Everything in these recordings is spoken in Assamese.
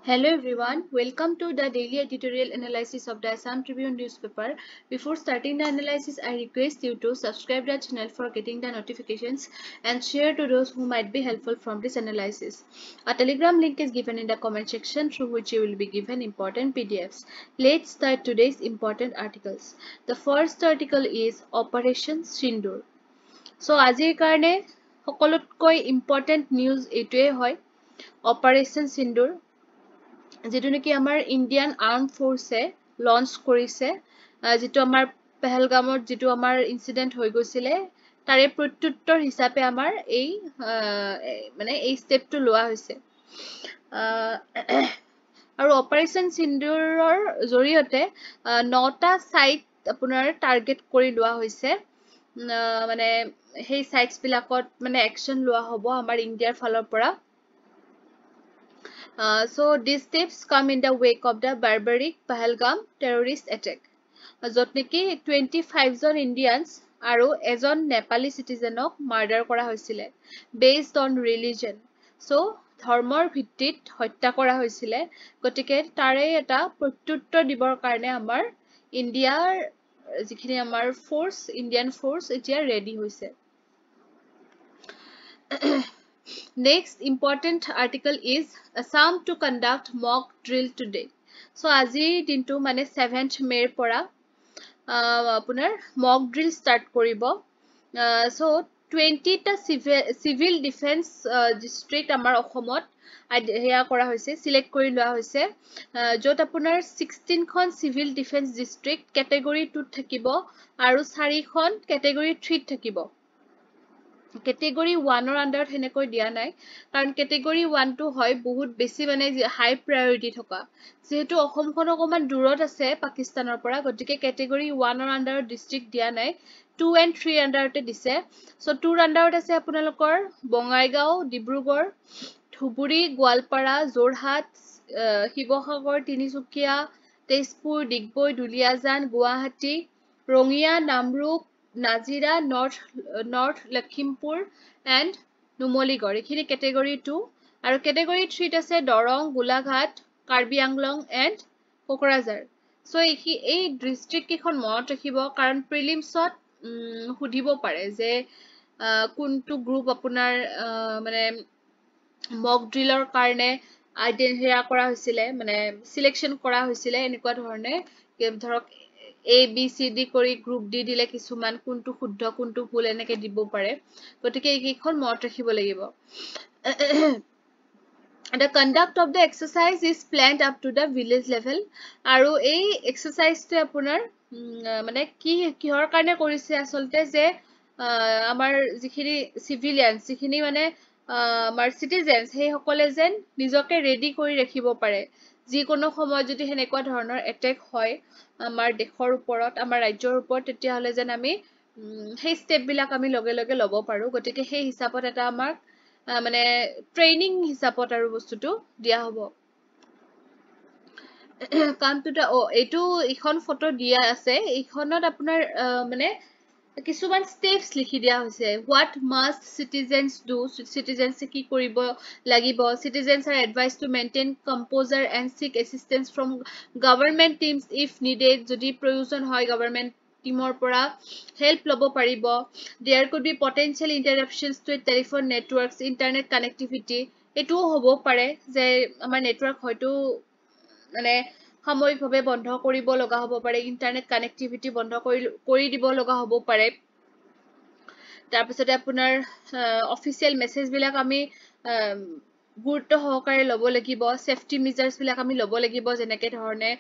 Hello everyone, welcome to the daily editorial analysis of the Assam Tribune newspaper. Before starting the analysis, I request you to subscribe the channel for getting the notifications and share to those who might be helpful from this analysis. A telegram link is given in the comment section through which you will be given important PDFs. Let's start today's important articles. The first article is Operation Sindoor. So, আজিৰ কাৰণে সকলোতকৈ important news এইটোৱে হয় Operation Sindoor. যেটো নেকি আমাৰ ইণ্ডিয়ান আৰ্ম ফোৰ্সে লঞ্চ কৰিছে যেটো আমাৰ পেহেলগামত যেটো আমাৰ ইনসিডেন্ট হৈ গৈছিলে তাৰে প্ৰত্যুত্তৰ হিচাপে আমাৰ এই মানে এই স্টেপটো লোৱা হৈছে আৰু অপাৰেশন সিন্দুৰৰ জৰিয়তে 9টা সাইট আপোনাৰ টাৰ্গেট কৰি লোৱা হৈছে মানে সেই সাইটস বিলাকত মানে একশন লোৱা হ'ব আমাৰ ইণ্ডিয়াৰ ফালৰ পৰা So these steps come in the wake of the barbaric Pahalgam terrorist attack. Jot neki 25 John Indians আৰু এজন Nepali citizenক murder কৰা হৈছিলে based on religion. So ধৰ্মৰ ভিত্তিত হত্যা কৰা হৈছিলে গতিকে তাৰে এটা প্ৰত্যুত্তৰ দিবৰ কাৰণে আমাৰ ইণ্ডিয়াৰ যিখিনি আমাৰ ফোৰ্স ইণ্ডিয়ান ফোৰ্স এতিয়া ৰেডি হৈছে Next important article is Assam to conduct mock drill today. So আজিৰ দিনটো মানে 7th May পৰা আপোনাৰ mock drill start কৰিব. So 20টা civil defense district আমাৰ অসমত হেয়া কৰা হৈছে select কৰি লোৱা হৈছে যত আপোনাৰ 16 খন civil defense district category 2 থাকিব আৰু 4 খন category 3 থাকিব Category 1 or under হেনেকৈ দিয়া নাই কাৰণ category 1 টো হয় বহুত বেছি মানে high priority থকা যেহেতু অসমখন অকমান দূৰত আছে পাকিস্তানৰ পৰা গতিকে category 1 or under district দিয়া নাই 2 and 3 under তে দিছে so 2 under আছে আপোনালোকৰ Bongaigaon Dibrugarh Dhubri Goalpara Jorhat Sivasagar Tinsukia Tezpur Digboi Duliajan Guwahati Rangia Namrup Nazira, North Lakhimpur and Numoligarh. Ekhini category 2. Aru category 3 ase Dorong, Golaghat, Karbi Anglong and Kokrajhar. So ei district kekhon monot rakhibo karon prelims ot hudibo pare je kuntu group apunar mane mock drill or karone identify kora hoisile mane selection kora hoisile enekwa dhorone dhorok A, B, C, D কৰি group D দিলে কিছুমান কোনটো শুদ্ধ কোনটো ভুল এনেকে দিব পাৰে গতিকে এইখন মনত ৰাখিব লাগিব The conduct of the exercise is planned up to the village level আৰু এই exercise টো আপোনাৰ মানে কিহৰ কাৰণে কৰিছে আসলতে যে আমাৰ যিখিনি civilians যিখিনি মানে আমাৰ citizens সেই সকলে যেন নিজকে ৰেডি কৰি ৰাখিব পাৰে যিকোনো সময় যদি হেনেকুৱা ধৰণৰ attack হয় আমাৰ দেশৰ ওপৰত আমাৰ ৰাজ্যৰ ওপৰত তেতিয়া হলে যেন আমি সেই step বিলাক আমি লগে লগে লব পাৰো গতিকে সেই হিচাপত এটা আমাৰ মানে ট্ৰেইনিং হিচাপত আৰু বস্তুটো দিয়া হ'ব কাম টু এইটো ইখন ফটো দিয়া আছে ইখনত আপোনাৰ মানে কিছুমান steps লিখি দিয়া হৈছে what must citizens do citizens কি কৰিব লাগিব citizens are advised to maintain composure and seek assistance from government teams if needed যদি প্ৰয়োজন হয় government teamৰ পৰা help লব পাৰিব there could be potential interruptions to telephone networks internet connectivity এটোও হ'ব পাৰে যে আমাৰ নেটৱৰ্ক হয়তো মানে সাময়িকভাৱে বন্ধ কৰিব লগা হ'ব পাৰে ইন্টাৰনেট কানেক্টিভিটি বন্ধ কৰি দিব লগা হ'ব পাৰে তাৰ পিছতে আপোনাৰ অফিচিয়েল মেছেজ বিলাক আমি গুৰুত্ব সহকাৰে লব লাগিব সেফটি মেজাৰ্স বিলাক আমি লব লাগিব যেনেকে ধৰণে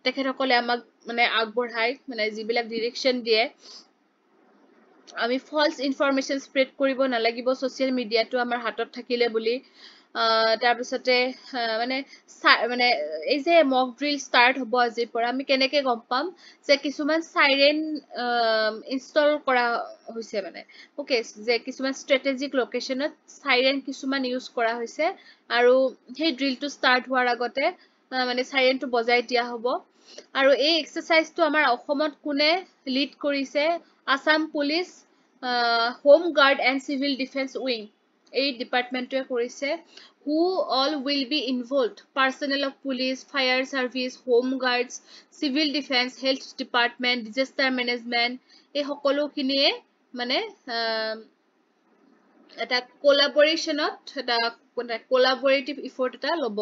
তেখেতসকলে আমাক মানে আগবঢ়াই মানে যিবিলাক ডিৰেকচন দিয়ে আমি ফলছ ইনফৰমেশন স্প্ৰেড কৰিব নালাগিব সোশ্যাল মিডিয়াটো আমাৰ হাতত থাকিলে বুলি তাৰ পিছতে মানে মানে এই যে মক ড্ৰিল ষ্টাৰ্ট হ'ব আজিৰ পৰা আমি কেনেকে গম পাম যে কিছুমান সাইৰেন ইনষ্টল কৰা হৈছে মানে ওকে যে কিছুমান স্ট্ৰেটেজিক লোকেশনত সাইৰেন কিছুমান ইউজ কৰা হৈছে আৰু সেই ড্ৰিলটো ষ্টাৰ্ট হোৱাৰ আগতে মানে সাইৰেনটো বজাই দিয়া হ'ব আৰু এই এক্সাৰসাইজটো আমাৰ অসমত কোনে লিড কৰিছে Assam Police Home Guard and Civil Defense Wing এই ডিপাৰ্টমেণ্টে কৰিছে who all will be involved personnel of police fire service home guards civil defense health department disaster management এই সকলোখিনিয়ে মানে এটা কোলাবোৰেচনত এটা কোলাবোৰেটিভ ইফৰ্ট এটা ল'ব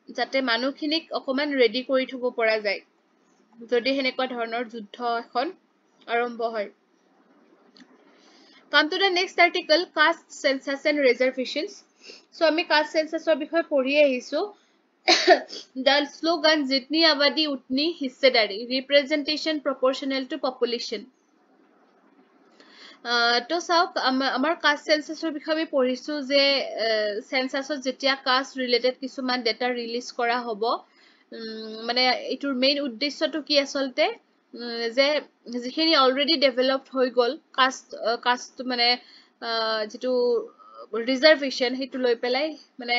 যাতে মানুহখিনিক অকমান ৰেডি কৰি থব পৰা যায় যদি হেনেকুৱা ধৰণৰ যুদ্ধ এখন আৰম্ভ হয় Come to the next article, caste census and reservations. So, আমি caste census or বিষয়ে পঢ়ি আহিছো The slogan Jitni Abadi Utni Hissedari representation proportional to population. তো চাওক আমাৰ কাষ্ট সেন্সাসৰ বিষয়ে আমি পঢ়িছো যে সেন্সাসত যেতিয়া কাষ্ট ৰিলেটেড কিছুমান ডেটা ৰিলিজ কৰা হ'ব মানে এটোৰ মেইন উদ্দেশ্যটো কি আসলতে যে যিখিনি অলৰেডি ডেভেলপড হৈ গল কাষ্ট মানে যেটো ৰিজাৰ্ভেশন হেতু লৈ পেলাই মানে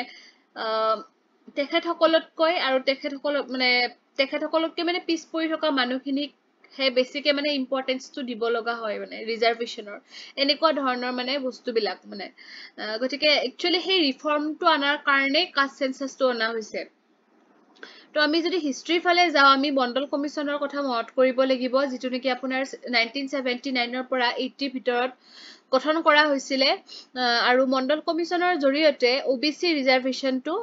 তেখেতসকলতকৈ আৰু তেখেতসকলতকৈ মানে পিছ পৰি থকা মানুহখিনিক হে বেছিকে মানে ইম্পৰ্টেন্স টু দিব লগা হয় মানে ৰিজাৰ্ভেশনৰ এনেকুৱা ধৰণৰ মানে বস্তুবিলাক মানে গতিকে একচুয়ালি সেই ৰিফৰ্মটো আনাৰ কাৰণে কাষ্ট সেন্সাসটো অনা হৈছে তো আমি যদি হিষ্ট্ৰি ফালে যাও আমি মণ্ডল কমিশনৰ কথা মনত কৰিব লাগিব যেটো নেকি আপোনাৰ 1979 ৰ পৰা 80 ভিতৰত গঠন কৰা হৈছিল আৰু মণ্ডল কমিশনৰ জৰিয়তে ওবিসি ৰিজাৰ্ভেশনটো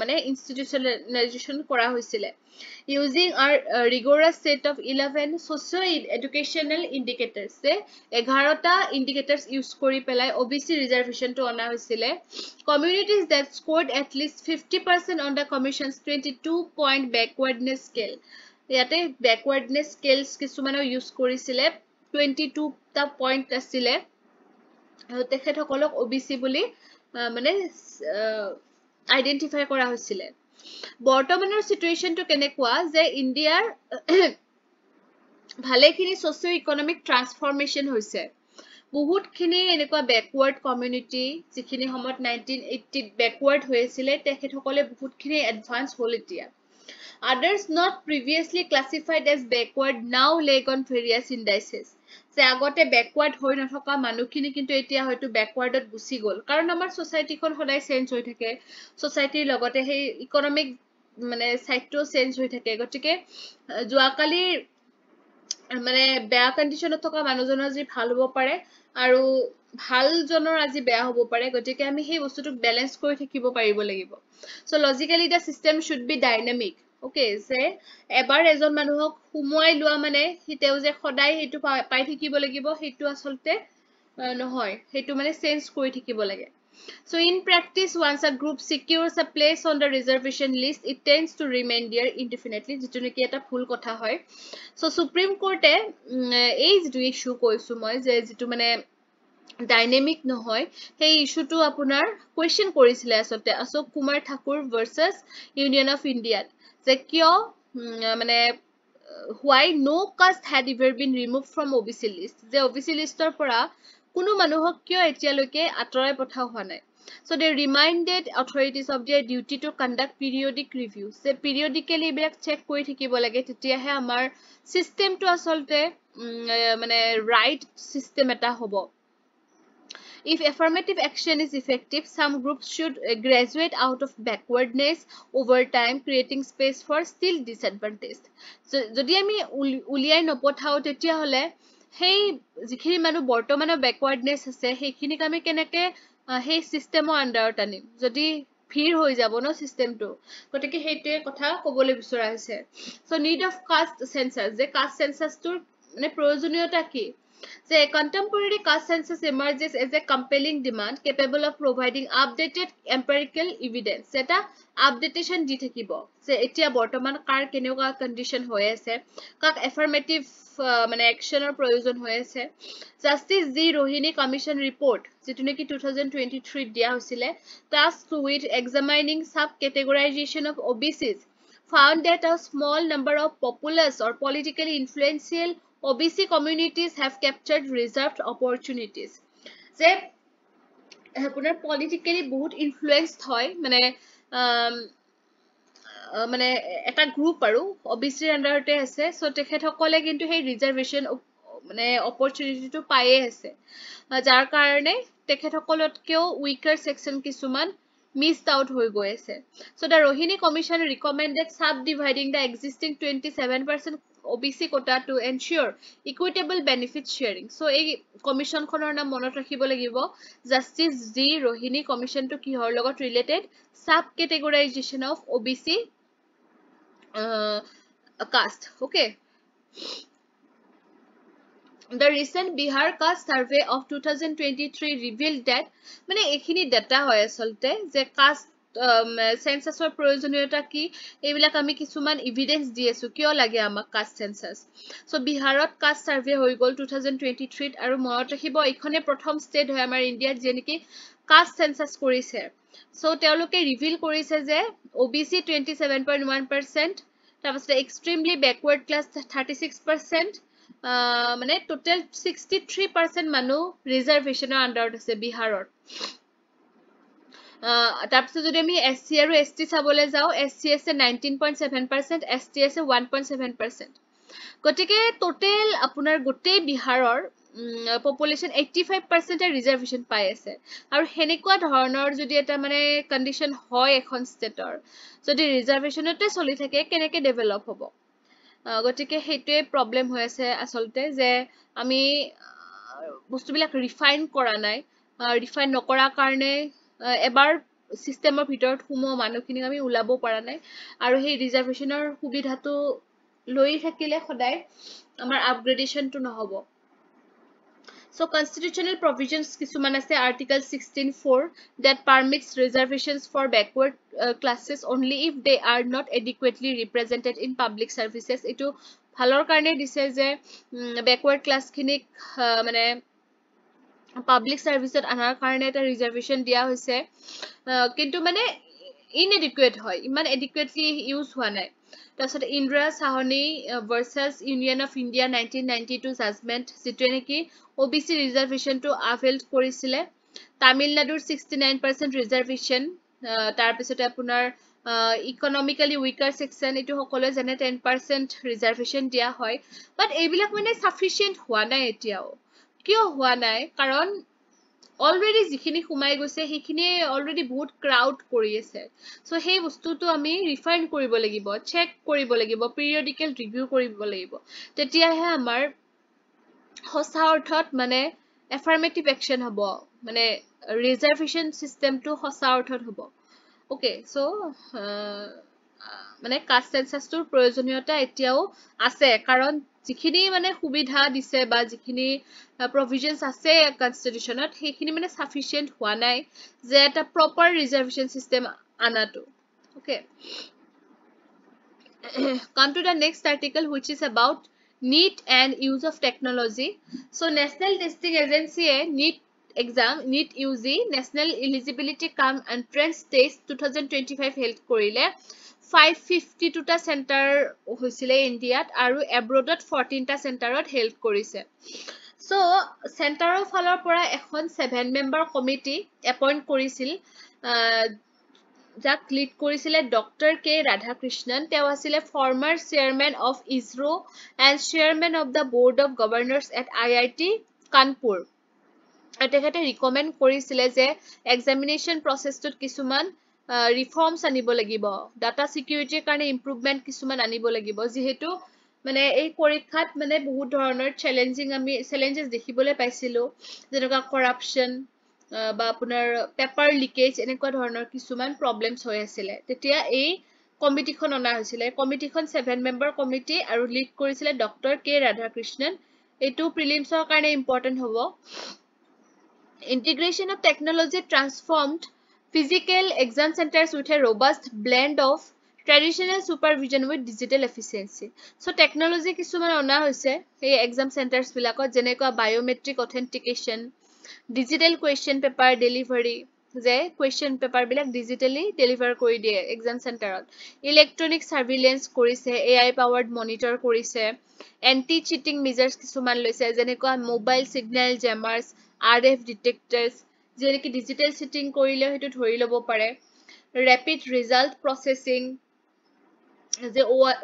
মানে ইনষ্টিটিউশনেলাইজেশন কৰা হৈছিল using our rigorous set of 11 socio-educational indicators se 11 ta indicators use kori pelai OBC reservation to ana hoisile communities that scored at least 50% on the commission's 22 point backwardness scale yate backwardness scales kisumano use korisile 22 ta point asile tekhethokolok OBC boli mane identify kora hoisile বৰ্তমানৰ সিচুৱেশনটো কেনেকুৱা যে ইন্ডিয়াৰ ভালেখিনি সোশিও ইকোনমিক ট্ৰান্সফৰমেশন হৈছে বহুতখিনি এনেকুৱা ব্যাকওয়াৰ্ড কমিউনিটি যিখিনি সময়ত 1980 ব্যাকওয়াৰ্ড হৈছিল তেখেতসকলে বহুতখিনি এডভান্স হ'ল এতিয়া others not previously classified as backward now lag on various indices যে আগতে ব্যাকওয়াৰ্ড হৈ নথকা মানুহখিনি কিন্তু এতিয়া হয়তো ব্যাকওয়াৰ্ডত গুছি গল কাৰণ আমাৰ সোসাইটিখন সদায় চেঞ্জ হৈ থাকে সোসাইটিৰ লগতে সেই ইকোনমিক মানে সাইটটো চেঞ্জ হৈ থাকে গতিকে জুৱাকালি মানে বেয়া কন্ডিশনত থকা মানুহজনৰ যি ভাল হ'ব পাৰে আৰু ভাল জনৰ আজি বেয়া হ'ব পাৰে গতিকে আমি সেই বস্তুটো ব্যালেন্স কৰি থাকিব পাৰিব লাগিব so logically the system should be dynamic okay যে এবাৰ এজন মানুহক হুমুৱাই লোৱা মানে হিতেও যে সদায় হেতু পাই থাকিব লাগিব হেতু আসলতে নহয় হেতু মানে চেঞ্জ কৰি থাকিব লাগে So in practice, once a group secures a place on the reservation list, it tends to remain there indefinitely. যেটো নেকি এটা ফুল কথা হয় So Supreme Court এই যেটো ইস্যু কৈছো মই যে যেটো মানে ডাইনামিক নহয় সেই ইস্যুটো আপোনাৰ কোৱেশ্চন কৰিছিল আসলতে Ashok Kumar Thakur versus union of India যে কিয় মানে why no caste had ever been removed from OBC list যে OBC listor পৰা কোনো মানুহক কিয় এতিয়ালৈকে আতৰাই পঠাও হোৱা নাই So they reminded authorities of their duty to conduct periodic reviews. Se periodically bilak check kori থাকিব লাগে তেতিয়াহে আমাৰ সিস্টেমটো আসলতে মানে right system এটা হ'ব If affirmative action is effective, some groups should graduate out of backwardness over time, creating space for still disadvantaged. So, যদি আমি উলিয়াই নপঠাও তেতিয়া হলে সেই যিখিনি মানুহ বৰ্তমানৰ ব্যাকওয়াৰ্ডনেস আছে সেইখিনিক আমি কেনেকে সেই সিস্টেমৰ আন্ডাৰত আনিম যদি ভিৰ হৈ যাব ন সিস্টেমটো গতিকে হেইতে কথা কবলৈ বিচৰা হৈছে so need of caste census যে কাষ্ট সেন্সাসটোৰ মানে প্ৰয়োজনীয়তা কি The contemporary caste census emerges as a compelling demand capable of providing updated empirical evidence. Eta updatation di thakibo. Se etia bortoman kar keneকুৱা condition hoy ase, kak affirmative mane action or proyojon hoy ase. Justice Z Rohini Commission report, যেটো নেকি 2023 দিয়া হৈছিলে, tasked with examining subcategorization of OBCs, found that a small number of populous or politically influential OBC communities have captured reserved opportunities. যে আপোনাৰ politically বহুত influenced হয় মানে এটা গ্ৰুপ আৰু OBC আন্ডাৰতে আছে সো তেখেতসকলে কিন্তু সেই ৰিজাৰ্ভেশন মানে অপৰচুনিটিটো পায়ে আছে যাৰ কাৰণে তেখেতসকলতকেও weaker section কিছুমান missed out হৈ গৈ আছে so the Rohini commission recommended subdividing the existing 27% OBC quota to ensure equitable benefit sharing so এই commission খনৰ নাম মনত ৰাখিব লাগিব justice G Rohini commission to কিহৰ লগত related sub categorization of OBC caste okay The recent Bihar caste survey of 2023 revealed that মানে এখিনি data হয় আসলতে যে caste census or প্রয়োজনীয়তা কি এইবিলাক আমি কিছুমান evidence দি আছো কিয় লাগে আমাক caste census so বিহাৰত caste survey হৈ গল 2023 আৰু মনত ৰাখিব এইখনে প্ৰথম state হয় আমাৰ ইন্ডিয়াত যে নেকি caste census কৰিছে so তেওঁলোকে reveal কৰিছে যে OBC 27.1% তাৰপিছত extremely backward class 36% মানে total 63% মানুহ ৰিজাৰ্ভেশনৰ আন্ডাৰত আছে বিহাৰৰ তাৰপিছত যদি আমি SC আৰু ST চাবলৈ যাও SC আছে 19.7% ST আছে 1.7% গতিকে total আপোনাৰ গোটেই বিহাৰৰ population 85% ৰিজাৰ্ভেশন পাই আছে আৰু হেনেকুৱা ধৰণৰ যদি এটা মানে কন্ডিশন হয় এখন ষ্টেটৰ যদি ৰিজাৰ্ভেশনতে চলি থাকে কেনেকে ডেভেলপ হ'ব গতিকে হেইটোৱে প্ৰবলেম হৈ আছে আসলতে যে আমি বস্তুবিলাক ৰিফাইন কৰা নাই ৰিফাইন নকৰা কাৰণে এবাৰ সিস্টেমৰ ভিতৰত হুমো মানুহখিনিক আমি উলাব পৰা নাই আৰু সেই ৰিজাৰ্ভেশনৰ সুবিধাটো লৈ থাকিলে সদায় আমাৰ আপগ্ৰেডেশনটো নহব So constitutional provisions কিছুমান আছে article 16.4 that permits reservations for backward classes only if they are not adequately represented in public services এটো ভালৰ কাৰণে দিছে যে backward class খিনিক মানে public service আনাৰ কাৰণে এটা reservation দিয়া হৈছে কিন্তু মানে inadequate হয় ইমান adequately use হোৱা নাই তাৰপিছত Indra Sahni versus Union of India 1992 judgment যেটো নেকি OBC reservation to availed কৰিছিলে তামিলনাডুৰ 69% reservation তাৰপিছত আপোনাৰ economically weaker section এটো সকলোৱে জানে 10% reservation দিয়া হয় but এইবিলাক মানে sufficient হোৱা নাই এতিয়াও কিয় হোৱা নাই কাৰণ already যিখিনি খুমাই গৈছে সেইখিনি already বহুত crowd কৰি আছে so সেই বস্তুটো আমি ৰিফাইন কৰিব লাগিব চেক কৰিব লাগিব periodical review কৰিব লাগিব তেতিয়াহে আমাৰ হসা অৰ্থত মানে affirmative action হ'ব মানে reservation system টো হসা অৰ্থত হ'ব okay so মানে caste census টোৰ প্ৰয়োজনীয়তা এতিয়াও আছে কাৰণ যিখিনি মানে সুবিধা দিছে বা যিখিনি provisions আছে constitutionত সেইখিনি মানে sufficient হোৱা নাই যে এটা proper reservation system আনাটো okay come to the next article which is about NEET and use of technology so National Testing Agency NEET exam NEET UG National Eligibility Cum Entrance Test 2025 held কৰিলে 552 টা সেন্টাৰ হৈছিলে ইন্ডিয়াত আৰু abroadত 14 টা সেন্টাৰত হেল্ড কৰিছে so সেন্টাৰৰ ফালৰ পৰা এখন 7 member committee appoint কৰিছিল যাক লিড কৰিছিলে ডক্টৰ কে ৰাধাকৃষ্ণন তেওঁ আছিল former chairman of ISRO and chairman of the board of governors at IIT Kanpur তেখেতে ৰিকমেন্ড কৰিছিলে যে এক্সামিনেশন প্ৰসেসটোত কিছুমান ৰিফৰ্মস আনিব লাগিব ডাটা সিকিউৰিটিৰ কাৰণে ইমপ্ৰুভমেন্ট কিছুমান আনিব লাগিব যেহেতু মানে এই পৰীক্ষাত মানে বহুত ধৰণৰ চ্যালেঞ্জেস দেখিবলৈ পাইছিলো যেনেকা কৰাপশন বা আপোনাৰ পেপাৰ লিকেজ এনেকুৱা ধৰণৰ কিছুমান প্ৰবলেমছ হৈ আছিল তেতিয়া এই কমিটিখন অনা হৈছিল কমিটিখন 7 member কমিটি আৰু লিড কৰিছিল ডক্টৰ কে ৰাধাকৃষ্ণন এটো প্ৰিলিমছৰ কাৰণে ইম্পৰ্টেন্ট হ'ব Integration of technology transformed physical exam centers with a robust blend of traditional supervision with digital efficiency. So technology কিছুমান অনা হৈছে এই exam centers বিলাকত যেনেকুৱা biometric authentication, digital question paper delivery, যে question paper বিলাক digitally deliver কৰি দিয়ে exam centerত, electronic surveillance কৰিছে, AI powered monitor কৰিছে, anti cheating measures কিছুমান লৈছে যেনেকুৱা mobile signal jammers RF detectors যেনেকি digital cheating কৰিলে হেতু ধৰি লব পাৰে rapid result processing যে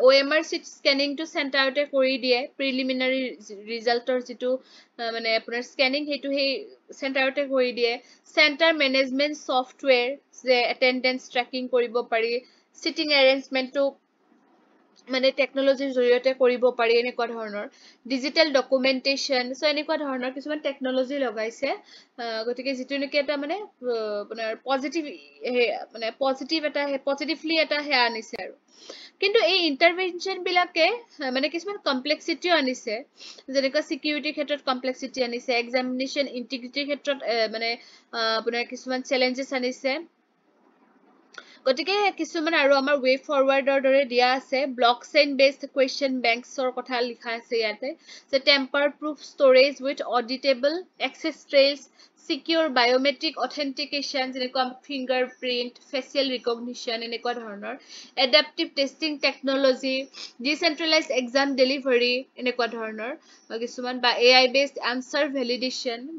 OMR স্ক্যানিং টু সেন্টাৰতে কৰি দিয়ে প্ৰিলিমিনাৰী ৰিজাল্টৰ যেটো মানে আপোনাৰ স্ক্যানিং হেতু হে সেন্টাৰতে কৰি দিয়ে সেন্টাৰ মেনেজমেন্ট সফটওয়্যাৰ যে অ্যাটেন্ডেন্স ট্ৰ্যাকিং কৰিব পাৰি সিটিং অ্যাৰেঞ্জমেন্টটো মানে টেকনলজিৰ জৰিয়তে কৰিব পাৰি এনেকুৱা ধৰণৰ ডিজিটেল ডকুমেন্টেশন সো এনেকুৱা ধৰণৰ কিছুমান টেকনলজি লগাইছে গতিকে যেটো নেকি এটা মানে আপোনাৰ পজিটিভ মানে পজিটিভলি এটা হে আনিছে আৰু কিন্তু এই ইন্টাৰভেনশন বিলাকে মানে কিছুমান কমপ্লেক্সিটিও আনিছে যেনেকুৱা সিকিউৰিটি ক্ষেত্ৰত কমপ্লেক্সিটি আনিছে এক্সামিনেশন ইন্টিগ্ৰিটিৰ ক্ষেত্ৰত মানে আপোনাৰ কিছুমান চ্যালেঞ্জেস আনিছে গতিকে কিছুমান আৰু আমাৰ ৱে ফৰৱাৰ্ডৰ দৰে দিয়া আছে ব্লকচেইন বেসড কোৱেশ্চন বেংকছৰ কথা লিখা আছে ইয়াতে যে tamper proof storage with auditable access trails secure biometric authentication যেনেকুৱা fingerprint facial recognition এনেকুৱা ধৰণৰ adaptive testing technology decentralized exam delivery এনেকুৱা ধৰণৰ কিছুমান বা AI based answer validation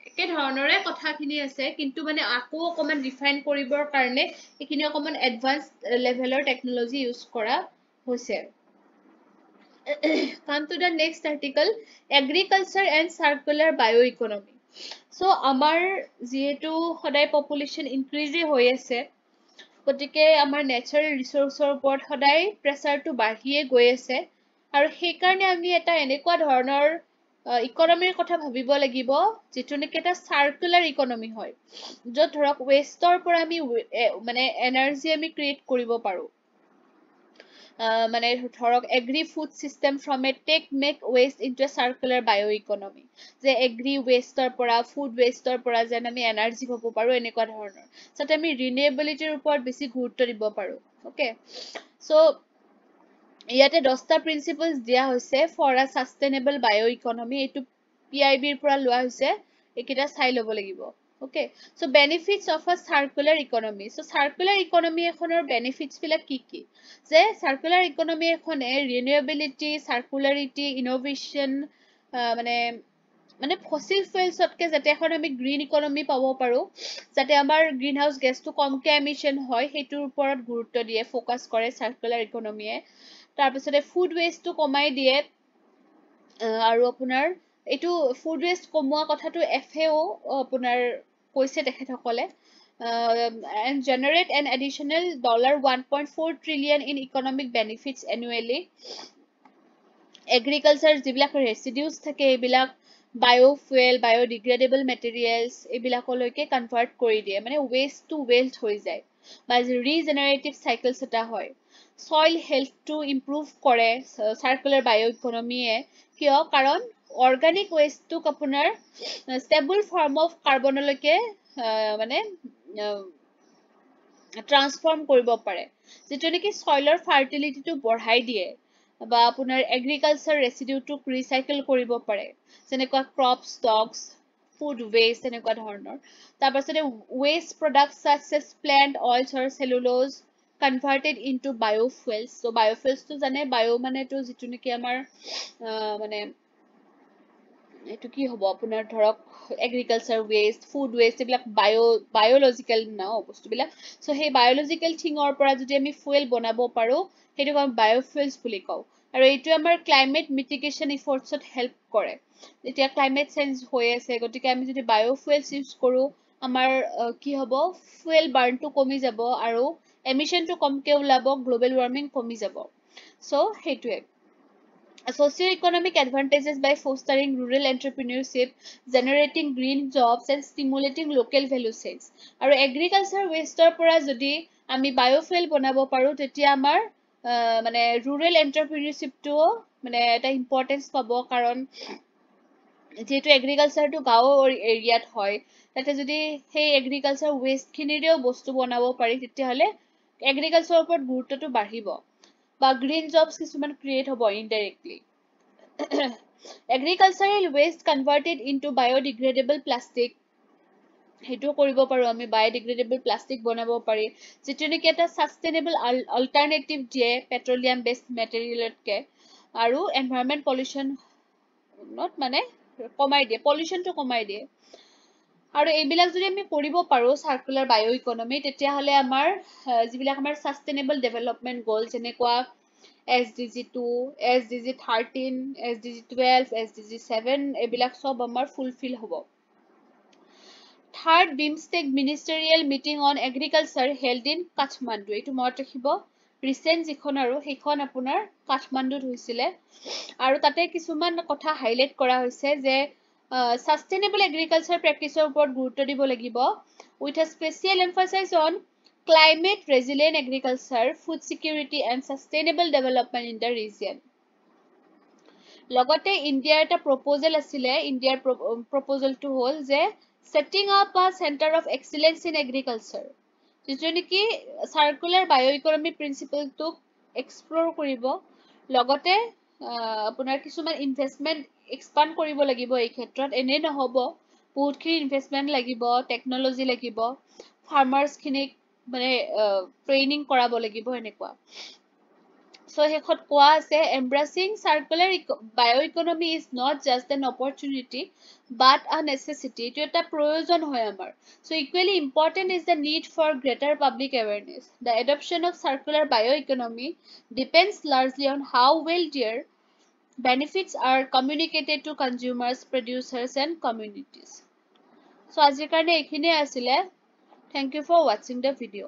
একে ধৰণৰে কথাখিনি আছে কিন্তু মানে আকৌ অকমান ৰিফাইন কৰিবৰ কাৰণে এখিনি অকমান এডভান্স লেভেলৰ টেকনলজি ইউজ কৰা হৈছে come to the next article agriculture and circular bioeconomy so আমাৰ যেহেতু সদায় পপুলেশন ইনক্ৰিজ হৈ আছে গতিকে আমাৰ নেচাৰেল ৰিসোৰ্সৰ ওপৰত সদায় প্ৰেসাৰটো বাঢ়িয়ে গৈ আছে আৰু সেই কাৰণে আমি এটা এনেকুৱা ধৰণৰ ইকোনমিৰ কথা ভাবিব লাগিব যেটো নেকি এটা সাৰ্কুলাৰ ইকোনমি হয় যত ধৰক ওয়েষ্টৰ পৰা আমি মানে এনাৰ্জি আমি ক্ৰিয়েট কৰিব পাৰো মানে ধৰক agri food system from a take make waste into a circular bio economy যে এগ্ৰি ওয়েষ্টৰ পৰা ফুড ওয়েষ্টৰ পৰা যেন আমি এনাৰ্জি পাব পাৰো এনেকুৱা ধৰণৰ যাতে আমি ৰিনিউএবিলিটিৰ ওপৰত বেছি গুৰুত্ব দিব পাৰো ওকে সো ইয়াতে 10টা প্ৰিন্সিপলস দিয়া হৈছে ফৰ আ সাস্টেইনেবল বায়ো ইকোনমি এটো PIB ৰ পৰা লোৱা হৈছে একিটা চাই লব লাগিব okay so benefits of a circular economy so circular economy এখনৰ বেনিফিটস বিলাক কি যে সাৰ্কুলাৰ ইকোনমি এখনে ৰিনিউএবিলিটি সাৰ্কুলাৰিটি ইনোভেশন মানে মানে ফসিল ফুয়েলছতকে যাতে এখন আমি গ্ৰীন ইকোনমি পাব পাৰো যাতে আমাৰ গ্ৰীন হাউস গেছটো কমকে এমিশন হয় হেতুৰ ওপৰত গুৰুত্ব দিয়ে ফোকাস কৰে সাৰ্কুলাৰ ইকোনমিয়ে তাৰ পিছতে ফুড ওয়েষ্টটো কমাই দিয়ে আৰু আপোনাৰ এটো ফুড ওয়েষ্ট কমোৱা কথাটো FAO আপোনাৰ কৈছে তেখেতসকলে and generate an additional $1.4 trillion in economic benefits annually agriculture যিবিলাক ৰেচিডিউজ থাকে এইবিলাক বায়োফুয়েল বায়োডিগ্ৰেডেবল মেটেৰিয়েলছ এইবিলাকলৈকে কনভাৰ্ট কৰি দিয়ে মানে ওয়েষ্ট টু ৱেলথ হৈ যায় বা ৰিজেনাৰেটিভ সাইকেলছ এটা হয় সয়েল হেলথটো ইমপ্ৰুভ কৰে সাৰ্কুলাৰ বায়ো ইকোনমিয়ে কিয় কাৰণ অৰ্গানিক ওয়েষ্টটোক আপোনাৰ ষ্টেবল ফৰ্ম অফ কাৰ্বনলৈকে মানে ট্ৰান্সফৰ্ম কৰিব পাৰে যেটো নেকি সয়েলৰ ফাৰ্টিলিটিটো বঢ়াই দিয়ে বা আপোনাৰ এগ্ৰিকালচাৰ ৰেচিডিউটোক ৰিসাইকেল কৰিব পাৰে যেনেকুৱা ক্ৰপ ষ্টকস ফুড ওয়েষ্ট এনেকুৱা ধৰণৰ তাৰ পাছতে waste প্ৰডাক্টস such as plant oils or cellulose converted into biofuels so biofuels তো জানে বায়ো মানে তো যেটো নেকি আমাৰ মানে এটো কি হ'ব আপোনাৰ ধৰক এগ্ৰিকালচাৰ ওয়েষ্ট ফুড ওয়েষ্ট এইবিলাক বায়োলজিক্যাল না বস্তুবিলাক সো সেই বায়োলজিক্যাল থিংৰ পৰা যদি আমি ফুয়েল বনাব পাৰো হেতুক আমি বায়োফুয়েলছ বুলি কও আৰু এইটো আমাৰ ক্লাইমেট মিটিগেশন এফৰ্টছত হেল্প কৰে এতিয়া ক্লাইমেট চেঞ্জ হৈ আছে গতিকে আমি যদি বায়োফুয়েলছ ইউজ কৰো আমাৰ কি হ'ব ফুয়েল বাৰ্নটো কমি যাব আৰু এমিশনটো কমকে ওলাব গ্লোবাল ওয়াৰ্মিং কমি যাব so হেতুৱে Socio-economic advantages by fostering rural entrepreneurship, generating green jobs and stimulating local value chains. আৰু agriculture wasteৰ পৰা যদি আমি biofuel বনাব পাৰো তেতিয়া আমাৰ মানে rural entrepreneurshipটো মানে এটা ইম্পৰ্টেন্স পাব কাৰণ যেহেতু এগ্ৰিকালচাৰটো গাঁও এৰিয়াত হয় তাতে যদি সেই এগ্ৰিকালচাৰ ওয়েষ্ট খিনিৰেও বস্তু বনাব পাৰি তেতিয়াহলে এগ্ৰিকালচাৰৰ ওপৰত গুৰুত্বটো বাঢ়িব বা গ্ৰীন জবস কিছুমান ক্ৰিয়েট হ'ব indirectly agricultural waste converted into biodegradable plastic হেতু কৰিব পাৰো আমি biodegradable plastic বনাব পাৰি যেটো নেকি এটা সাস্টেইনেবল অল্টাৰনেটিভ দিয়ে পেট্ৰলিয়াম বেসড মেটেৰিয়েলতকে আৰু এনভায়ৰনমেন্ট পলিউশন নট মানে কমাই দিয়ে পলিউশনটো কমাই দিয়ে আৰু এইবিলাক যদি আমি কৰিব পাৰো সাৰ্কুলাৰ বায়ো ইকনমি তেতিয়া হলে আমাৰ যিবিলাক আমাৰ সাস্টেইনেবল ডেভেলপমেন্ট গ'ল যেনেকুৱা SDG 2 SDG 13 SDG 12 SDG 7 এইবিলাক সব আমাৰ ফুলফিল হ'ব Third BIMSTEC Ministerial Meeting on Agriculture held in Kathmandu এইটো মনত ৰাখিব ৰিসেন্ট যিখন আৰু সেইখন আপোনাৰ কাঠমাণ্ডুত হৈছিলে আৰু তাতে কিছুমান কথা হাইলাইট কৰা হৈছে যে sustainable agriculture practiceৰ ওপৰত গুৰুত্ব দিব লাগিব with a special emphasis on climate resilient agriculture food security and sustainable development in the region লগতে ইণ্ডিয়াৰ এটা প্ৰপ'জেল আছিলে ইণ্ডিয়াৰ প্ৰপ'জেলটো হ'ল যে setting up a center of excellence in agriculture যিটো নেকি সাৰ্কুলাৰ বায়'ইকনমি প্ৰিন্সিপলটোক এক্সপ্ল'ৰ কৰিব লগতে আপোনাৰ কিছুমান ইনভেষ্টমেন্ট এক্সপান্ড কৰিব লাগিব এই ক্ষেত্ৰত এনে নহব বহুতখিনি ইনভেষ্টমেন্ট লাগিব টেকনলজি লাগিব ফাৰ্মাৰ্ছখিনিক মানে ট্ৰেইনিং কৰাব লাগিব এনেকুৱা So শেষত কোৱা আছে embracing circular bioeconomy is not just an opportunity but a necessity এইটো এটা প্ৰয়োজন হয় আমাৰ So equally important is the need for greater public awareness The adoption of circular bioeconomy depends largely on how well their benefits are communicated to consumers producers and communities So আজিৰ কাৰণে এইখিনিয়ে আছিলে Thank you for watching the video